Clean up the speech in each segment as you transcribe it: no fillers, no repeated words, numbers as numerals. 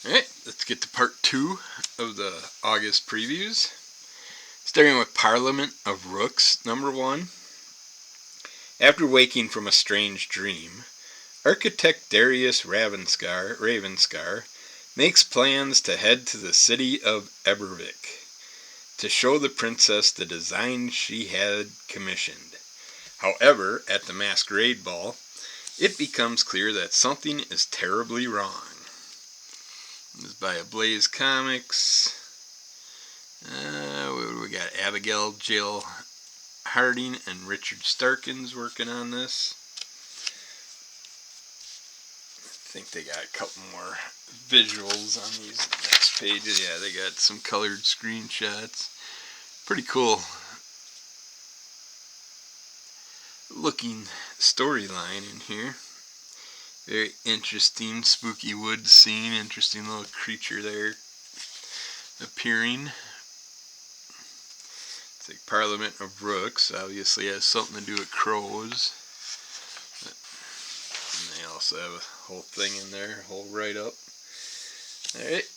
Alright, let's get to part 2 of the August previews. Starting with Parliament of Rooks, number 1. After waking from a strange dream, architect Darius Ravenscar makes plans to head to the city of Ebervik to show the princess the design she had commissioned. However, at the masquerade ball, it becomes clear that something is terribly wrong. This is by Ablaze Comics. We got Abigail Jill Harding and Richard Starkins working on this. I think they got a couple more visuals on these next pages. Yeah, they got some colored screenshots. Pretty cool looking storyline in here. Very interesting, spooky woods scene, interesting little creature there appearing. It's like Parliament of Rooks, obviously has something to do with crows. And they also have a whole thing in there, a whole write-up. Alright,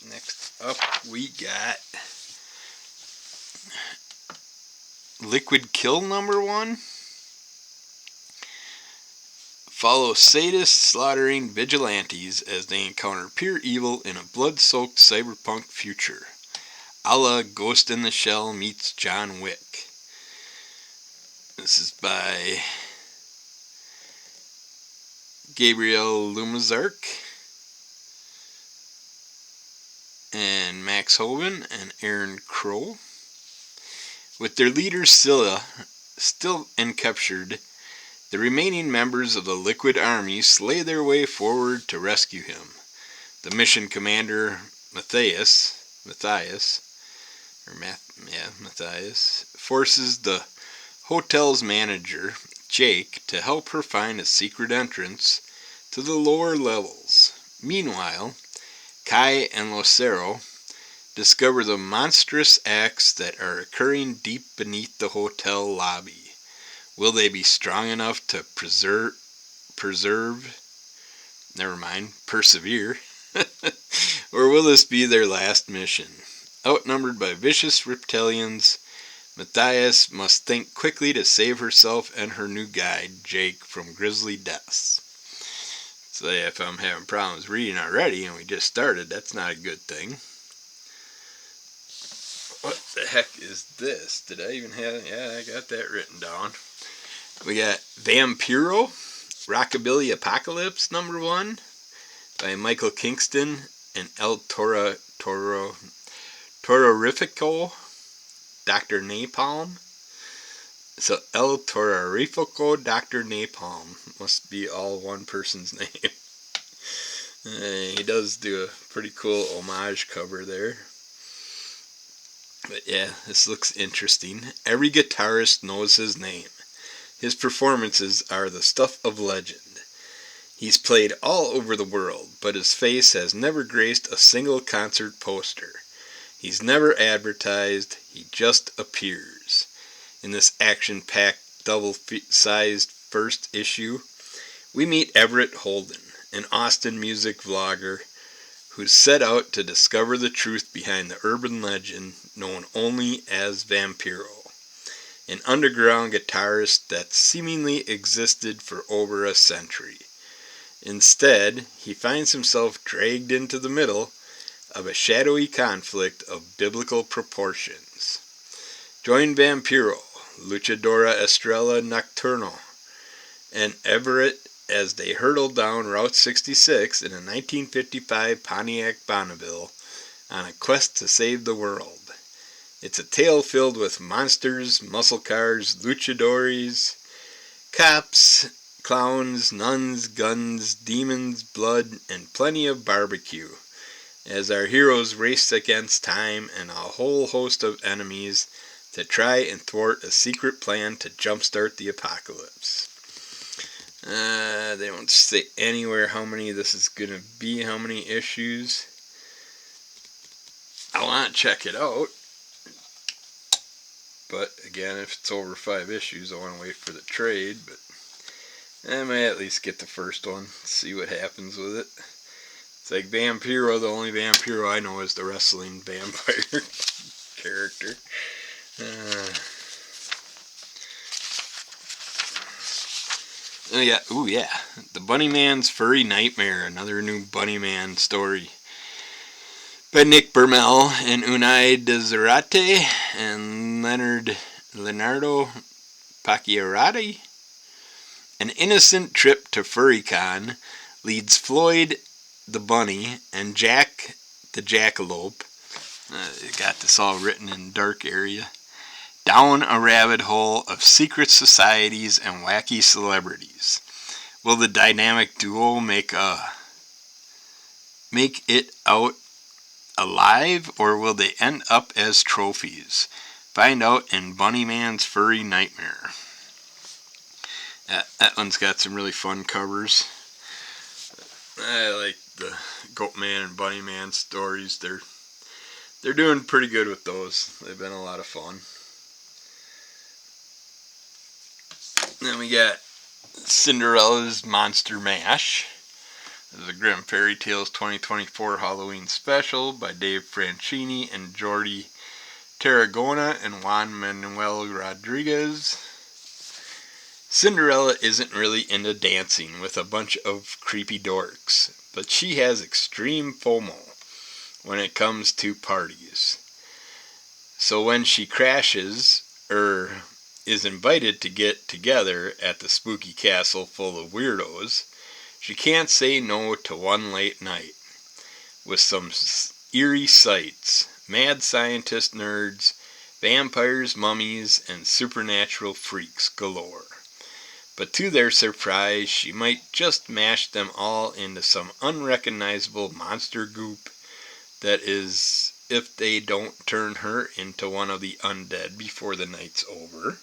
next up we got Liquid Kill number 1. Follow sadists slaughtering vigilantes as they encounter pure evil in a blood-soaked cyberpunk future. A la Ghost in the Shell meets John Wick. This is by Gabriel Lumazark and Max Hoven and Aaron Crow. With their leader Scylla still uncaptured, the remaining members of the Liquid Army slay their way forward to rescue him. The mission commander Matthias forces the hotel's manager Jake to help her find a secret entrance to the lower levels. Meanwhile, Kai and Lucero discover the monstrous acts that are occurring deep beneath the hotel lobby. Will they be strong enough to persevere? Or will this be their last mission? Outnumbered by vicious reptilians, Matthias must think quickly to save herself and her new guide, Jake, from grisly deaths. So if I'm having problems reading already and we just started, that's not a good thing. What the heck is this? Did I even have it? Yeah, I got that written down. We got Vampiro, Rockabilly Apocalypse number 1 by Michael Kingston and El Tororifico, Dr. Napalm. So El Tororifico, Dr. Napalm must be all one person's name. He does do a pretty cool homage cover there. But yeah, this looks interesting. Every guitarist knows his name. His performances are the stuff of legend. He's played all over the world, but his face has never graced a single concert poster. He's never advertised, he just appears. In this action-packed, double-sized first issue, we meet Everett Holden, an Austin music vlogger who's set out to discover the truth behind the urban legend known only as Vampiro, an underground guitarist that seemingly existed for over a century. Instead, he finds himself dragged into the middle of a shadowy conflict of biblical proportions. Join Vampiro, Luchadora Estrella Nocturno, and Everett as they hurtle down Route 66 in a 1955 Pontiac Bonneville on a quest to save the world. It's a tale filled with monsters, muscle cars, luchadores, cops, clowns, nuns, guns, demons, blood, and plenty of barbecue, as our heroes race against time and a whole host of enemies to try and thwart a secret plan to jumpstart the apocalypse. They don't say anywhere how many this is going to be, how many issues. I want to check it out. But again, if it's over 5 issues, I want to wait for the trade. But I might at least get the first one, see what happens with it. It's like Vampiro. The only Vampiro I know is the wrestling vampire character. Oh yeah, ooh yeah, The Bunnyman's Furry Nightmare, another new Bunnyman story by Nick Bermel and Unai Desirate and Leonardo Pacchiarati. An innocent trip to FurryCon leads Floyd the bunny and Jack the jackalope, got this all written in dark area, down a rabbit hole of secret societies and wacky celebrities. Will the dynamic duo make it out alive, or will they end up as trophies? Find out in Bunnyman's Furry Nightmare. That one's got some really fun covers. I like the Goatman and Bunnyman stories. They're doing pretty good with those. They've been a lot of fun. Then we got Cinderella's Monster Mash. This is a Grimm Fairy Tales 2024 Halloween special by Dave Franchini and Jordi Tarragona and Juan Manuel Rodriguez. Cinderella isn't really into dancing with a bunch of creepy dorks, but she has extreme FOMO when it comes to parties. So when she crashes, is invited to get together at the spooky castle full of weirdos, she can't say no to one late night with some eerie sights, mad scientist nerds, vampires, mummies, and supernatural freaks galore. But to their surprise, she might just mash them all into some unrecognizable monster goop that is, if they don't turn her into one of the undead before the night's over.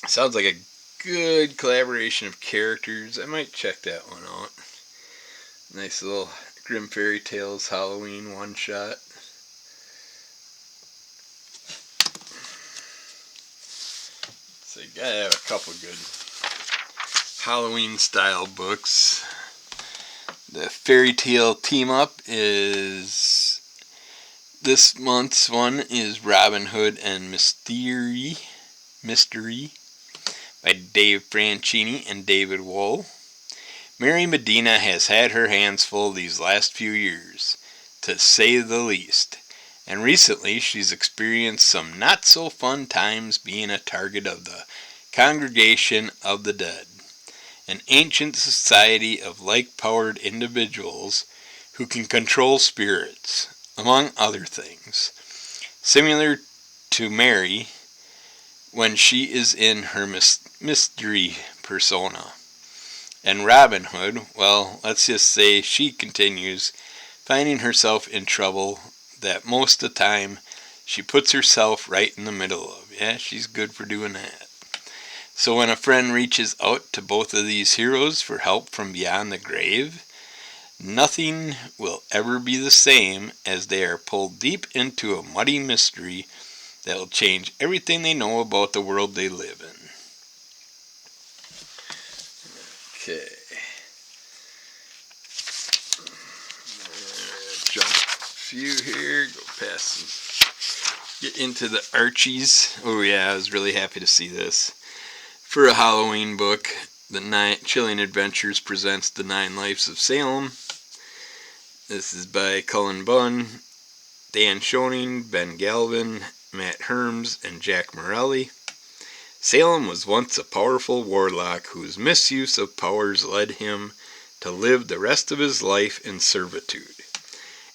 Sounds like a good collaboration of characters. I might check that one out. Nice little Grimm Fairy Tales Halloween one-shot. So you gotta have a couple good Halloween style books. The Fairy Tale team up is, this month's one is Robin Hood and Mystery by Dave Franchini and David Wohl. Mary Medina has had her hands full these last few years, to say the least, and recently she's experienced some not so fun times being a target of the Congregation of the Dead, an ancient society of like-powered individuals who can control spirits, among other things. Similar to Mary, when she is in her mystery persona. And Robin Hood, well, let's just say she continues finding herself in trouble that most of the time she puts herself right in the middle of. Yeah, she's good for doing that. So when a friend reaches out to both of these heroes for help from beyond the grave, nothing will ever be the same as they are pulled deep into a muddy mystery that will change everything they know about the world they live in. Okay. Jump a few here, go past some, get into the Archies. Oh yeah, I was really happy to see this. For a Halloween book, the Chilling Adventures presents The 9 Lives of Salem. This is by Cullen Bunn, Dan Schoening, Ben Galvin, Matt Herms, and Jack Morelli. Salem was once a powerful warlock whose misuse of powers led him to live the rest of his life in servitude,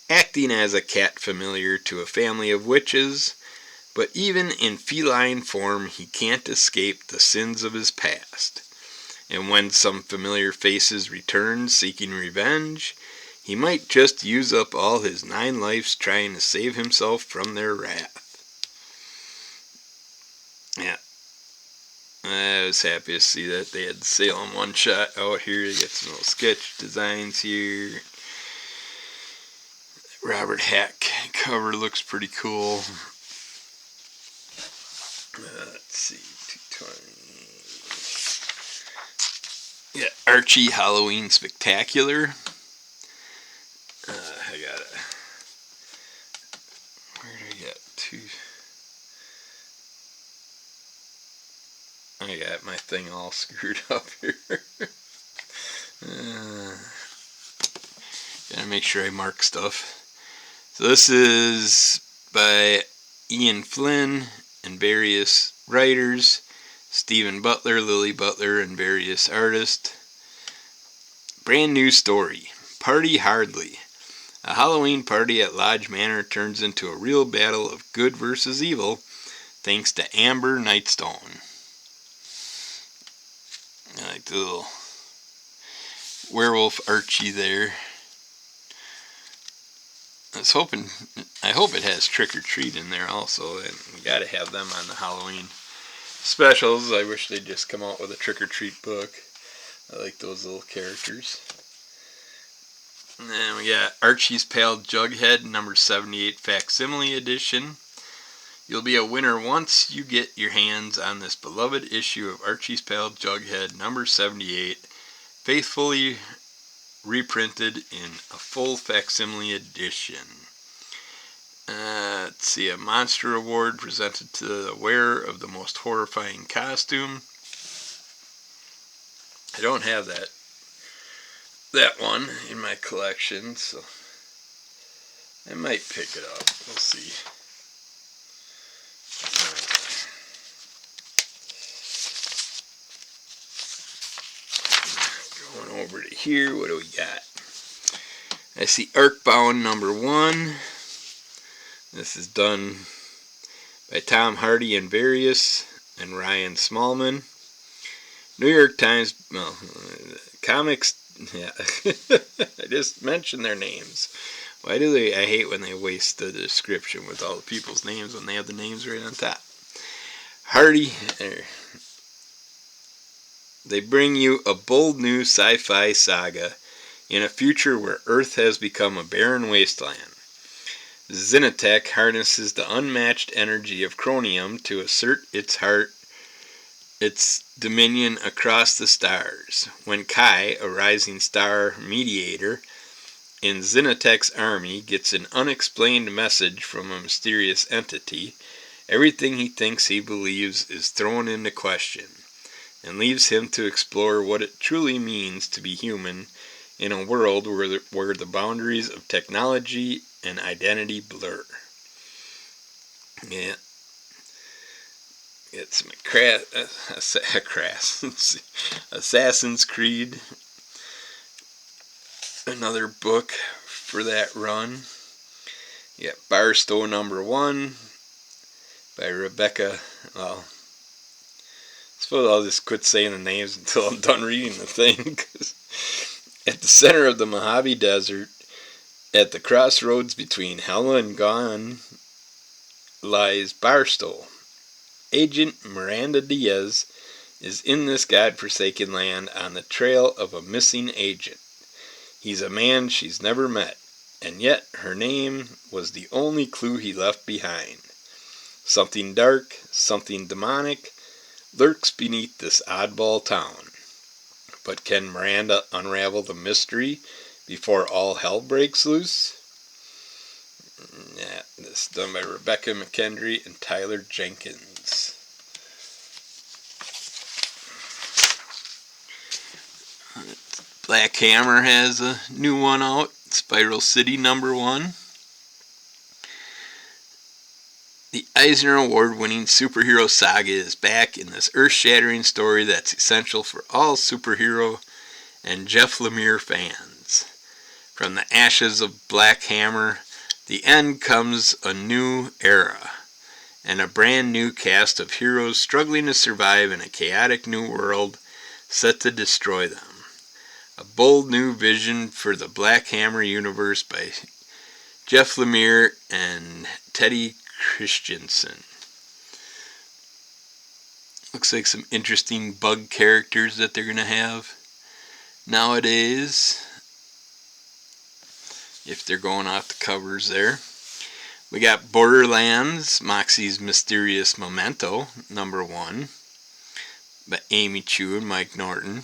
acting as a cat familiar to a family of witches, but even in feline form he can't escape the sins of his past. And when some familiar faces return seeking revenge, he might just use up all his 9 lives trying to save himself from their wrath. Yeah. I was happy to see that they had the Salem one-shot out here. They got some little sketch designs here. Robert Hack cover looks pretty cool. Let's see, 220. Yeah, Archie Halloween Spectacular. I got my thing all screwed up here. Gotta make sure I mark stuff. So this is by Ian Flynn and various writers, Stephen Butler, Lily Butler, and various artists. Brand new story, Party Hardly. A Halloween party at Lodge Manor turns into a real battle of good versus evil, thanks to Amber Nightstone. I like the little werewolf Archie there. I hope it has Trick or Treat in there also, and we gotta have them on the Halloween specials. I wish they'd just come out with a Trick or Treat book. I like those little characters. And then we got Archie's Pale Jughead, number 78 Facsimile Edition. You'll be a winner once you get your hands on this beloved issue of Archie's Pale Jughead, number 78, faithfully reprinted in a full facsimile edition. Let's see, a monster award presented to the wearer of the most horrifying costume. I don't have that one in my collection, so I might pick it up. We'll see. Going over to here, what do we got? I see Arcbound number 1. This is done by Tom Hardy and various and Ryan Smallman. New York Times, well, comics, yeah. I just mentioned their names. Why do they? I hate when they waste the description with all the people's names when they have the names right on top. Hardy, they bring you a bold new sci-fi saga in a future where Earth has become a barren wasteland. Xenotech harnesses the unmatched energy of chromium to assert its dominion across the stars. When Kai, a rising star mediator in Xenotech's army, gets an unexplained message from a mysterious entity, everything he thinks he believes is thrown into question, and leaves him to explore what it truly means to be human in a world where the boundaries of technology and identity blur. Yeah. It's Assassin's Creed. Another book for that run. You got Barstow number 1 by Rebecca. Well, I suppose I'll just quit saying the names until I'm done reading the thing. At the center of the Mojave Desert, at the crossroads between Hella and Gone, lies Barstow. Agent Miranda Diaz is in this godforsaken land on the trail of a missing agent. He's a man she's never met, and yet her name was the only clue he left behind. Something dark, something demonic, lurks beneath this oddball town. But can Miranda unravel the mystery before all hell breaks loose? Yeah, this is done by Rebecca McKendry and Tyler Jenkins. Black Hammer has a new one out, Spiral City number 1. The Eisner Award-winning superhero saga is back in this earth-shattering story that's essential for all superhero and Jeff Lemire fans. From the ashes of Black Hammer, the end comes a new era, and a brand new cast of heroes struggling to survive in a chaotic new world set to destroy them. A bold new vision for the Black Hammer universe by Jeff Lemire and Teddy Christensen. Looks like some interesting bug characters that they're going to have nowadays, if they're going off the covers there. We got Borderlands, Moxie's Mysterious Memento, number 1, by Amy Chu and Mike Norton.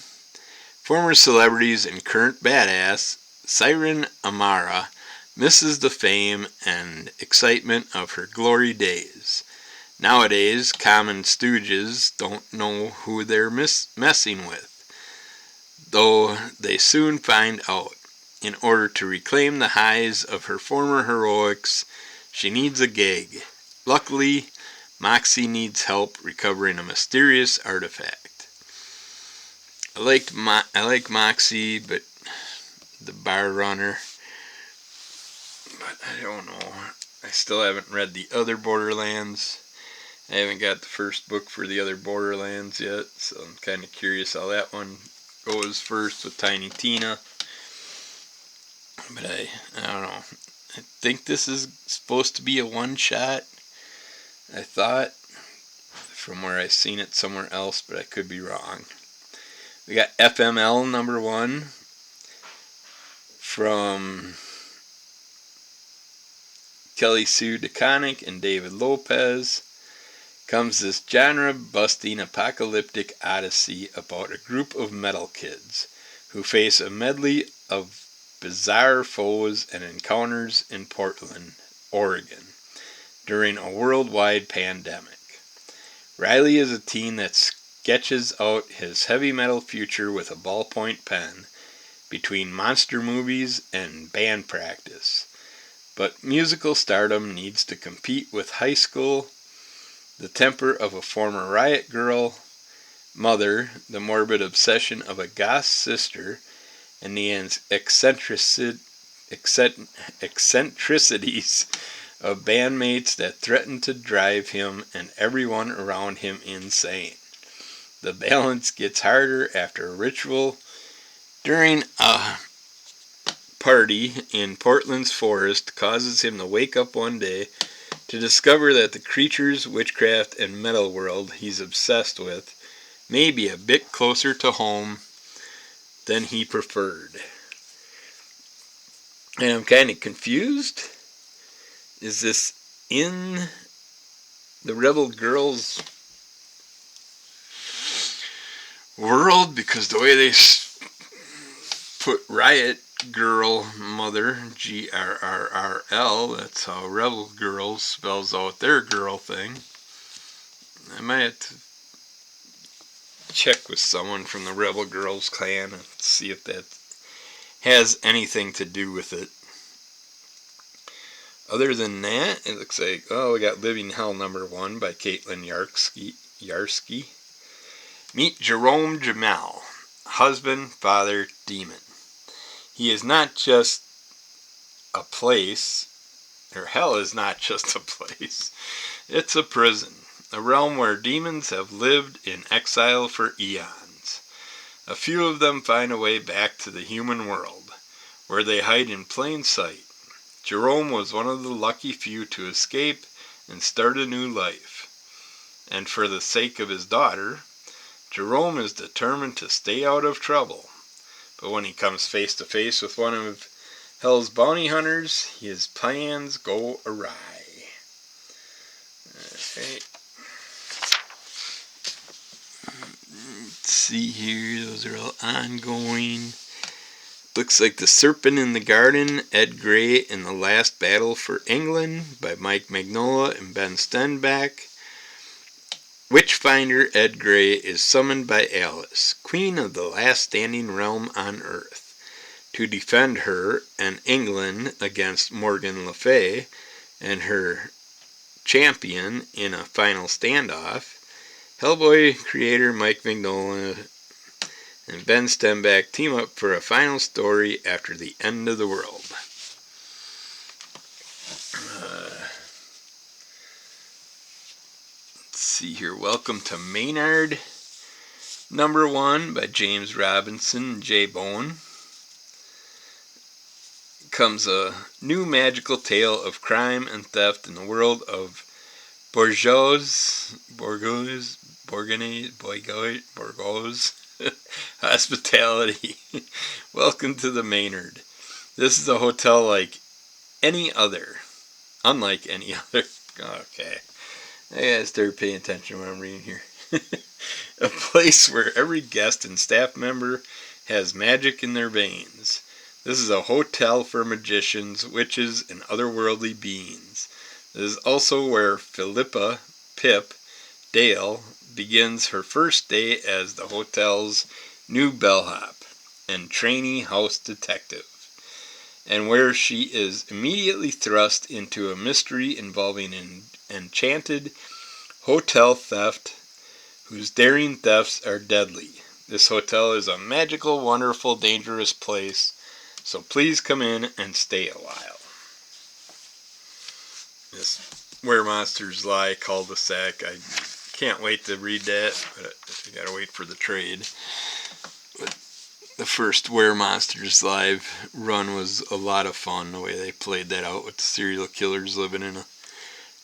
Former celebrities and current badass Siren Amara misses the fame and excitement of her glory days. Nowadays, common stooges don't know who they're messing with, though they soon find out. In order to reclaim the highs of her former heroics, she needs a gig. Luckily, Moxie needs help recovering a mysterious artifact. I like Moxie, but the bar runner. But I don't know. I still haven't read the other Borderlands. I haven't got the first book for the other Borderlands yet, so I'm kind of curious how that one goes first with Tiny Tina. But I don't know. I think this is supposed to be a one-shot. I thought, from where I seen it somewhere else, but I could be wrong. We got FML #1 from Kelly Sue DeConnick and David Lopez. Comes this genre-busting apocalyptic odyssey about a group of metal kids who face a medley of bizarre foes and encounters in Portland, Oregon, during a worldwide pandemic. Riley is a teen that sketches out his heavy metal future with a ballpoint pen between monster movies and band practice. But musical stardom needs to compete with high school, the temper of a former riot girl, mother, the morbid obsession of a goth sister, and the eccentricities of bandmates that threaten to drive him and everyone around him insane. The balance gets harder after a ritual during a party in Portland's forest causes him to wake up one day to discover that the creatures, witchcraft, and metal world he's obsessed with may be a bit closer to home than he preferred. And I'm kind of confused. Is this in the Rebel Girls world? Because the way they put Riot Girl Mother, Grrrl, that's how Rebel Girls spells out their girl thing. I might have to check with someone from the Rebel Girls clan and see if that has anything to do with it. Other than that, it looks like, we got Living Hell #1 by Caitlin Yarsky. Meet Jerome Jamel, husband, father, demon. He is not just a place, or hell is not just a place, it's a prison, a realm where demons have lived in exile for eons. A few of them find a way back to the human world, where they hide in plain sight. Jerome was one of the lucky few to escape and start a new life. And for the sake of his daughter, Jerome is determined to stay out of trouble. But when he comes face to face with one of Hell's bounty hunters, his plans go awry. Okay. Let's see here, those are all ongoing. Looks like The Serpent in the Garden, Ed Gray in the Last Battle for England by Mike Mignola and Ben Stenback. Witchfinder Ed Gray is summoned by Alice, queen of the last standing realm on Earth, to defend her and England against Morgan Le Fay and her champion in a final standoff. Hellboy creator Mike Mignola and Ben Stenback team up for a final story after the end of the world. Let's see here. Welcome to Maynard #1 by James Robinson and Jay Bowen. Comes a new magical tale of crime and theft in the world of Borgos hospitality. Welcome to the Maynard. This is a hotel unlike any other. Okay. I gotta start paying attention to what I'm reading here. A place where every guest and staff member has magic in their veins. This is a hotel for magicians, witches, and otherworldly beings. This is also where Philippa Pip, Dale, begins her first day as the hotel's new bellhop and trainee house detective, and where she is immediately thrust into a mystery involving an enchanted hotel theft whose daring thefts are deadly. This hotel is a magical, wonderful, dangerous place, so please come in and stay a while. This Where Monsters Lie cul-de-sac, I can't wait to read that, but I gotta wait for the trade. But the first Where Monsters Live run was a lot of fun, the way they played that out with the serial killers living in a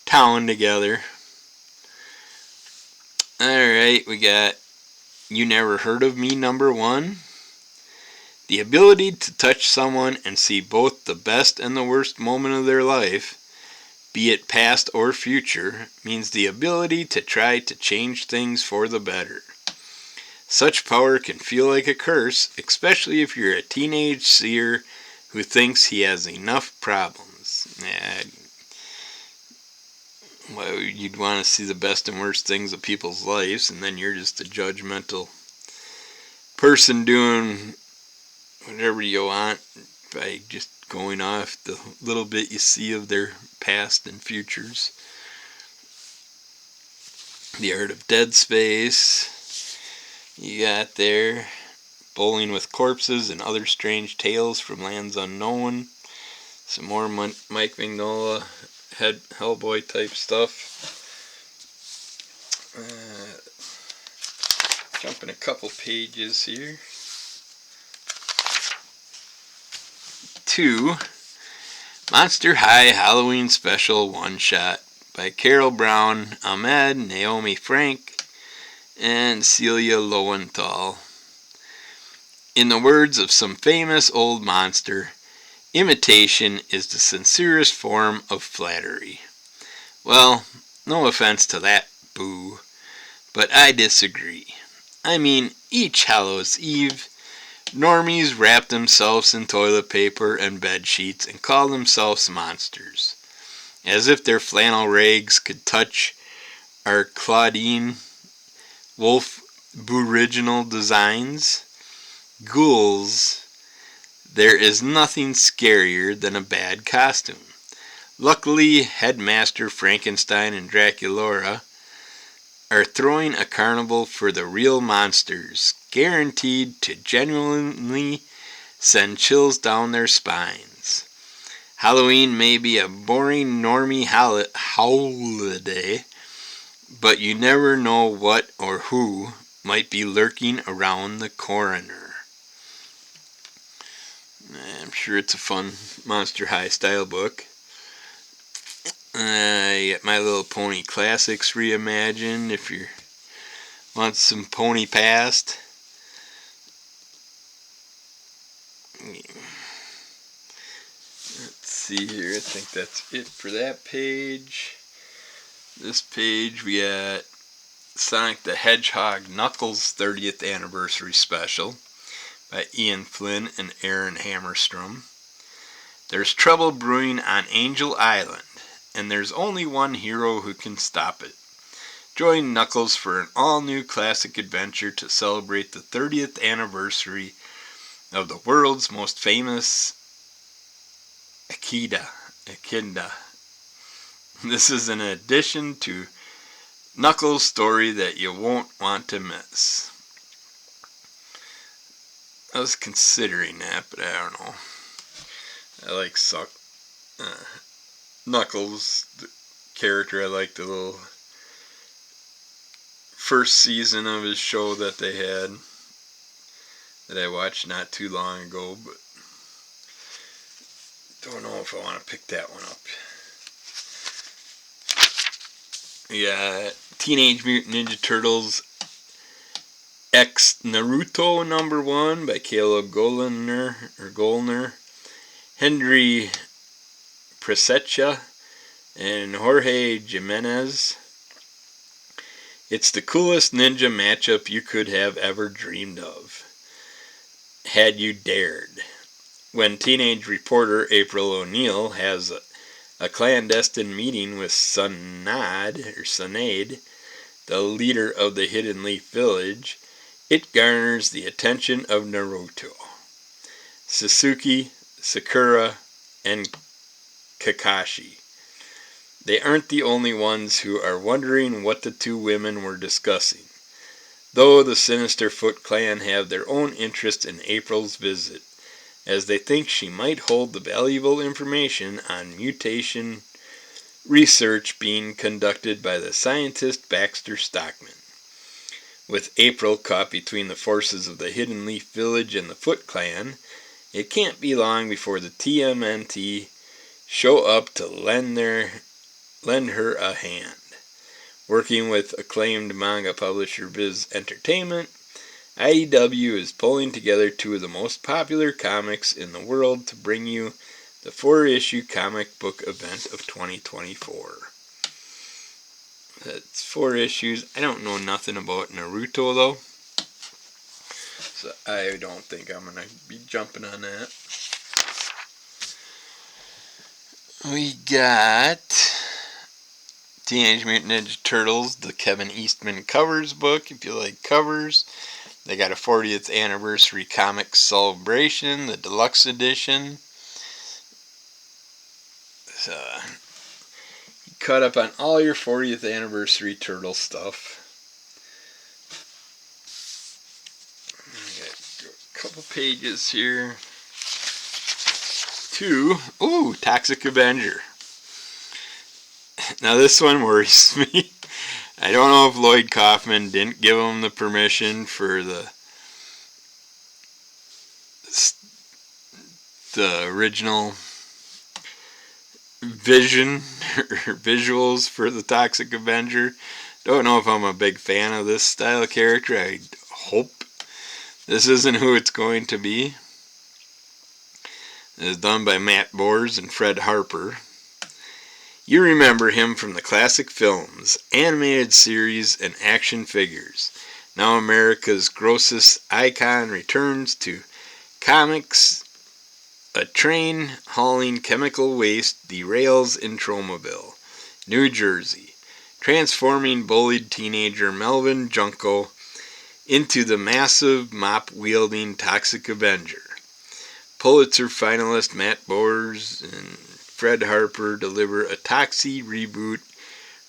town together. Alright, we got You Never Heard of Me #1. The ability to touch someone and see both the best and the worst moment of their life, be it past or future, means the ability to try to change things for the better. Such power can feel like a curse, especially if you're a teenage seer who thinks he has enough problems. Well, you'd want to see the best and worst things of people's lives, and then you're just a judgmental person doing whatever you want by just going off the little bit you see of their past and futures. The Art of Dead Space, you got there. Bowling with Corpses and Other Strange Tales from Lands Unknown. Some more Mike Mignola Hellboy type stuff. Jumping a couple pages here. 2. Monster High Halloween Special One Shot by Carol Brown, Ahmed, Naomi Frank, and Celia Lowenthal. In the words of some famous old monster, imitation is the sincerest form of flattery. Well, no offense to that, boo, but I disagree. I mean, each Hallows Eve, normies wrap themselves in toilet paper and bed sheets and call themselves monsters, as if their flannel rags could touch our Claudine Wolf Aboriginal designs. Ghouls, there is nothing scarier than a bad costume. Luckily, Headmaster Frankenstein and Draculaura are throwing a carnival for the real monsters, guaranteed to genuinely send chills down their spines. Halloween may be a boring normie holiday, but you never know what or who might be lurking around the corner. I'm sure it's a fun Monster High style book. You got My Little Pony Classics reimagined if you want some pony past. Let's see here, I think that's it for that page. This page we got Sonic the Hedgehog Knuckles 30th Anniversary Special by Ian Flynn and Aaron Hammerstrom. There's trouble brewing on Angel Island, and there's only one hero who can stop it. Join Knuckles for an all-new classic adventure to celebrate the 30th anniversary of the world's most famous Echidna. This is an addition to Knuckles' story that you won't want to miss. I was considering that, but I don't know. I like Knuckles, the character. I like the little first season of his show that they had that I watched not too long ago, but don't know if I want to pick that one up. Yeah, Teenage Mutant Ninja Turtles X Naruto #1 by Caleb Gollner, Henry Presecha, and Jorge Jimenez. It's the coolest ninja matchup you could have ever dreamed of, had you dared. When teenage reporter April O'Neil has a clandestine meeting with Sunade, the leader of the Hidden Leaf Village, it garners the attention of Naruto, Sasuke, Sakura, and Kakashi. They aren't the only ones who are wondering what the two women were discussing, though the Sinister Foot Clan have their own interest in April's visit, as they think she might hold the valuable information on mutation research being conducted by the scientist Baxter Stockman. With April caught between the forces of the Hidden Leaf Village and the Foot Clan, it can't be long before the TMNT show up to lend her a hand. Working with acclaimed manga publisher Viz Entertainment, IDW is pulling together two of the most popular comics in the world to bring you the 4-issue comic book event of 2024. That's 4 issues. I don't know nothing about Naruto though, so I don't think I'm going to be jumping on that. We got Teenage Mutant Ninja Turtles, the Kevin Eastman covers book, if you like covers. They got a 40th anniversary comic celebration, the deluxe edition. So, you caught up on all your 40th anniversary Turtle stuff. I got a couple pages here. Toxic Avenger. Now this one worries me. I don't know if Lloyd Kaufman didn't give him the permission for the original vision or visuals for the Toxic Avenger. Don't know if I'm a big fan of this style of character. I hope this isn't who it's going to be. It is done by Matt Bors and Fred Harper. You remember him from the classic films, animated series, and action figures. Now America's grossest icon returns to comics. A train hauling chemical waste derails in Tromaville, New Jersey, transforming bullied teenager Melvin Junko into the massive mop-wielding Toxic Avenger. Pulitzer finalist Matt Bors and Fred Harper deliver a Toxie reboot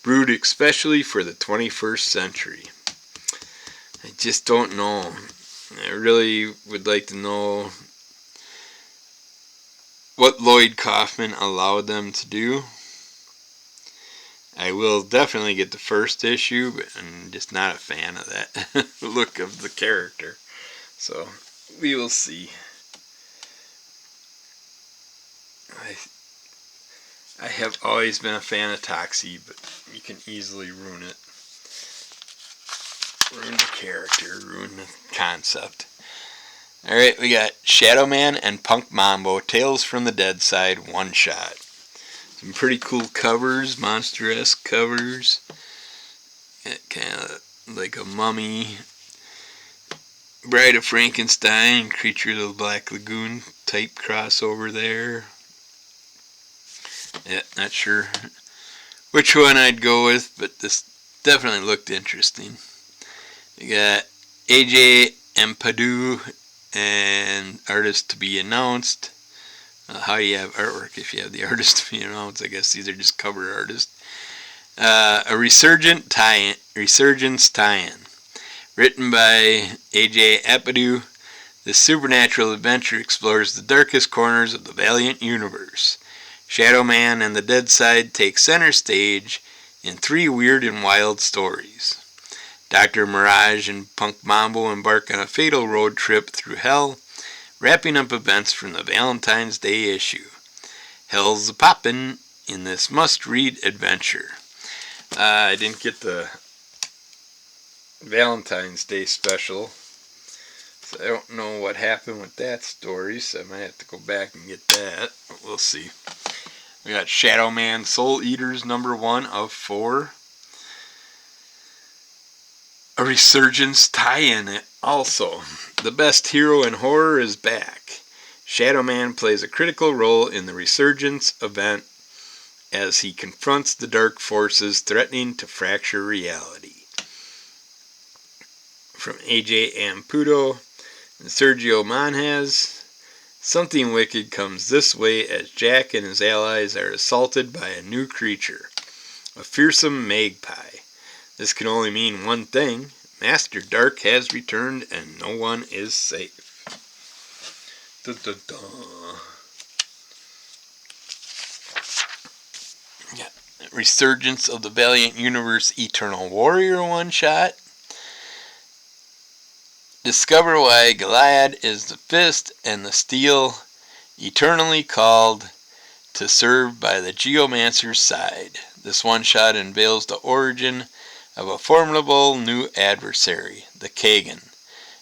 brewed especially for the 21st century. I just don't know. I really would like to know what Lloyd Kaufman allowed them to do. I will definitely get the first issue, but I'm just not a fan of that look of the character. So, we will see. I have always been a fan of Toxie, but you can easily ruin it. Ruin the character, ruin the concept. Alright, we got Shadow Man and Punk Mambo, Tales from the Dead Side, one shot. Some pretty cool covers, monster-esque covers. Kind of like a mummy, Bride of Frankenstein, Creature of the Black Lagoon type crossover there. Yeah, not sure which one I'd go with, but this definitely looked interesting. We got AJ Ampadu and artist to be announced. How do you have artwork if you have the artist to be announced? I guess these are just cover artists. A Resurgence tie-in. Written by AJ Ampadu, this supernatural adventure explores the darkest corners of the Valiant universe. Shadow Man and the Dead Side take center stage in 3 weird and wild stories. Dr. Mirage and Punk Mambo embark on a fatal road trip through hell, wrapping up events from the Valentine's Day issue. Hell's a-poppin' in this must-read adventure. I didn't get the Valentine's Day special, so I don't know what happened with that story, so I might have to go back and get that. But we'll see. We got Shadow Man Soul Eaters #1 of 4. A Resurgence tie-in also. The best hero in horror is back. Shadow Man plays a critical role in the Resurgence event as he confronts the dark forces threatening to fracture reality. From A.J. Amputo and Sergio Monjes, something wicked comes this way as Jack and his allies are assaulted by a new creature, a fearsome magpie. This can only mean one thing: Master Dark has returned and no one is safe. Dun, dun, dun. Yeah. Resurgence of the Valiant Universe Eternal Warrior one-shot. Discover why Goliad is the fist and the steel, eternally called to serve by the Geomancer's side. This one-shot unveils the origin of a formidable new adversary, the Kagan.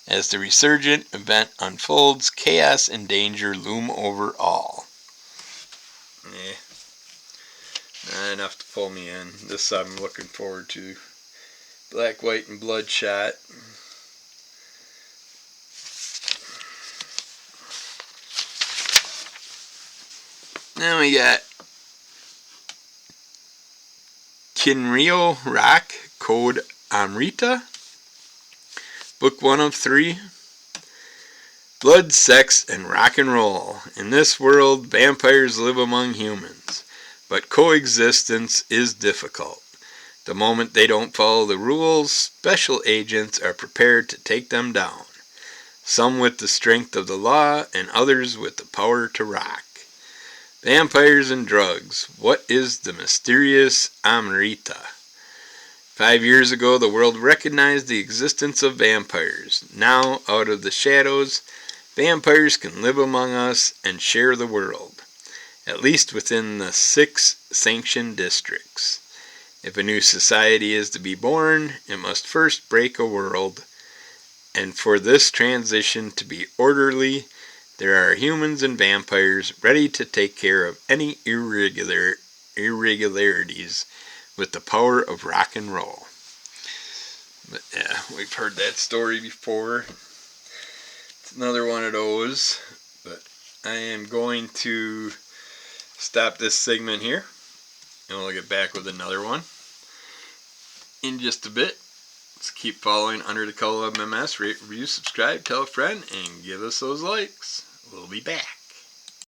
As the resurgent event unfolds, chaos and danger loom over all. Not enough to pull me in. This I'm looking forward to. Black, White, and Bloodshot. Then we got Kinryo Rock, Code Amrita. Book 1 of 3. Blood, sex, and rock and roll. In this world, vampires live among humans, but coexistence is difficult. The moment they don't follow the rules, special agents are prepared to take them down. Some with the strength of the law, and others with the power to rock. Vampires and drugs. What is the mysterious Amrita? 5 years ago, the world recognized the existence of vampires. Now, out of the shadows, vampires can live among us and share the world, at least within the 6 sanctioned districts. If a new society is to be born, it must first break a world, and for this transition to be orderly, there are humans and vampires ready to take care of any irregularities with the power of rock and roll. But yeah, we've heard that story before. It's another one of those. But I am going to stop this segment here, and we'll get back with another one in just a bit. Let's keep following Under the Color of MS. Rate, review, subscribe, tell a friend, and give us those likes. We'll be back.